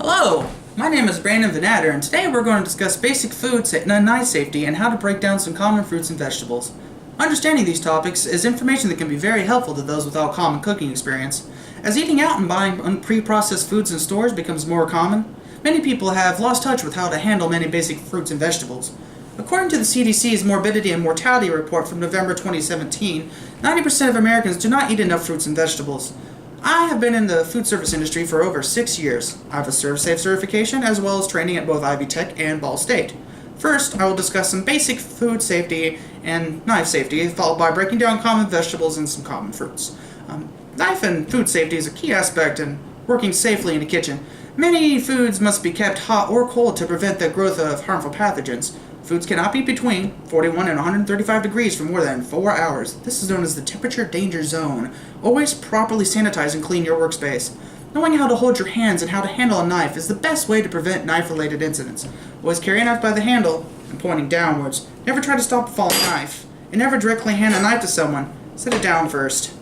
Hello, my name is BrandonVInfoSpeech, and today we're going to discuss basic food knife safety and how to break down some common fruits and vegetables. Understanding these topics is information that can be very helpful to those without common cooking experience. As eating out and buying pre-processed foods in stores becomes more common, many people have lost touch with how to handle many basic fruits and vegetables. According to the CDC's Morbidity and Mortality Report from November 2017, 90% of Americans do not eat enough fruits and vegetables. I have been in the food service industry for over 6 years. I have a ServSafe certification as well as training at both Ivy Tech and Ball State. First, I will discuss some basic food safety and knife safety, followed by breaking down common vegetables and some common fruits. Knife and food safety is a key aspect in working safely in the kitchen. Many foods must be kept hot or cold to prevent the growth of harmful pathogens. Foods cannot be between 41 and 135 degrees for more than 4 hours. This is known as the temperature danger zone. Always properly sanitize and clean your workspace. Knowing how to hold your hands and how to handle a knife is the best way to prevent knife-related incidents. Always carry a knife by the handle and pointing downwards. Never try to stop a falling knife. And never directly hand a knife to someone. Set it down first.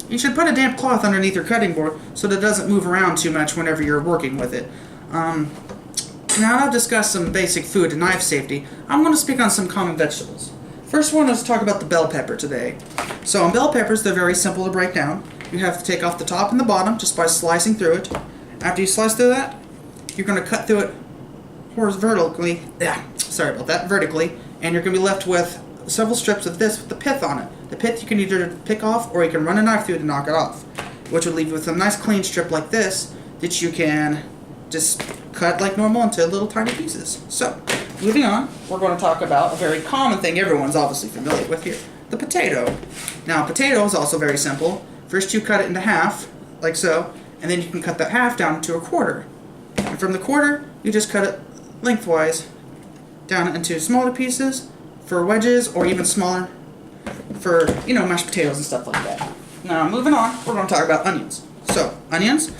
You should put a damp cloth underneath your cutting board so that it doesn't move around too much whenever you're working with it. Now I've discussed some basic food and knife safety. I'm going to speak on some common vegetables. First one is to talk about the bell pepper today. So on bell peppers, they're very simple to break down. You have to take off the top and the bottom just by slicing through it. After you slice through that, you're going to cut through it vertically, and you're going to be left with several strips of this with the pith on it. The pith you can either pick off or you can run a knife through to knock it off, which would leave you with a nice clean strip like this that you can just cut like normal into little tiny pieces. So, moving on, we're going to talk about a very common thing everyone's obviously familiar with here, the potato. Now, potato is also very simple. First you cut it into half, like so, and then you can cut that half down to a quarter. And from the quarter, you just cut it lengthwise down into smaller pieces for wedges or even smaller for, mashed potatoes and stuff like that. Now, moving on, we're going to talk about onions. So, onions.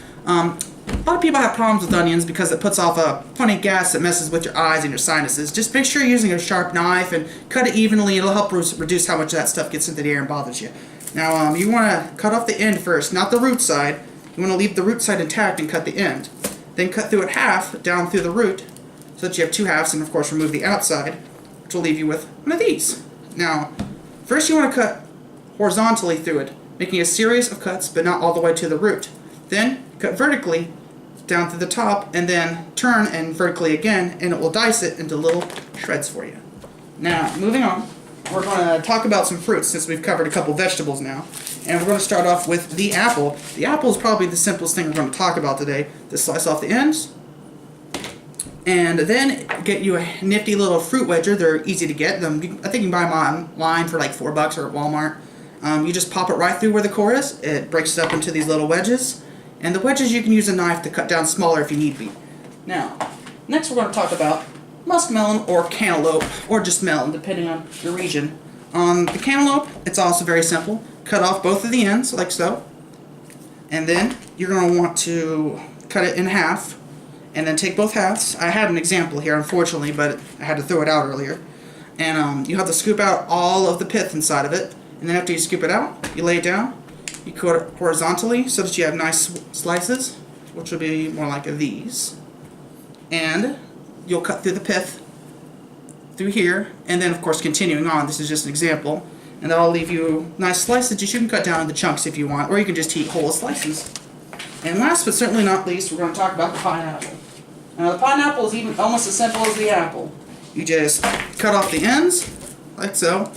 A lot of people have problems with onions because it puts off a funny gas that messes with your eyes and your sinuses. Just make sure you're using a sharp knife and cut it evenly. It'll help reduce how much that stuff gets into the air and bothers you. Now, you want to cut off the end first, not the root side. You want to leave the root side intact and cut the end. Then cut through it half down through the root so that you have two halves, and of course remove the outside, which will leave you with one of these. Now, first you want to cut horizontally through it, making a series of cuts but not all the way to the root. Then cut vertically down to the top and then turn and vertically again, and it will dice it into little shreds for you. Now, moving on, we're going to talk about some fruits since we've covered a couple vegetables now. And we're going to start off with the apple. The apple is probably the simplest thing we're going to talk about today. Just slice off the ends and then get you a nifty little fruit wedger. They're easy to get. I think you can buy them online for like $4 or at Walmart. You just pop it right through where the core is. It breaks it up into these little wedges. And the wedges you can use a knife to cut down smaller if you need be. Now, next we're going to talk about muskmelon or cantaloupe, or just melon, depending on your region. On the cantaloupe, it's also very simple. Cut off both of the ends, like so. And then you're going to want to cut it in half, and then take both halves. I had an example here, unfortunately, but I had to throw it out earlier. And you have to scoop out all of the pith inside of it. And then after you scoop it out, you lay it down. You cut it horizontally so that you have nice slices, which will be more like these. And you'll cut through the pith through here, and then of course continuing on, this is just an example, and that'll leave you nice slices that you can cut down into chunks if you want, or you can just eat whole slices. And last but certainly not least, we're going to talk about the pineapple. Now the pineapple is even almost as simple as the apple. You just cut off the ends, like so,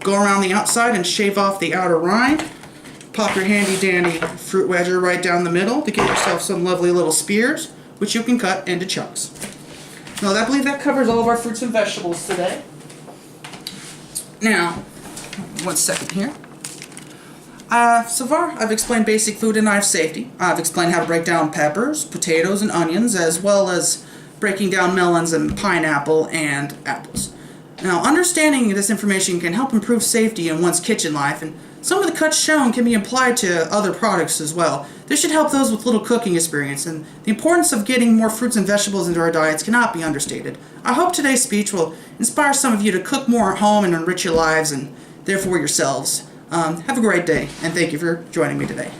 go around the outside and shave off the outer rind. Pop your handy dandy fruit wedger right down the middle to get yourself some lovely little spears, which you can cut into chunks. Now I believe that covers all of our fruits and vegetables today. Now, one second here. So far I've explained basic food and knife safety. I've explained how to break down peppers, potatoes, and onions, as well as breaking down melons and pineapple and apples. Now, understanding this information can help improve safety in one's kitchen life, and some of the cuts shown can be applied to other products as well. This should help those with little cooking experience, and the importance of getting more fruits and vegetables into our diets cannot be understated. I hope today's speech will inspire some of you to cook more at home and enrich your lives and therefore yourselves. Have a great day, and thank you for joining me today.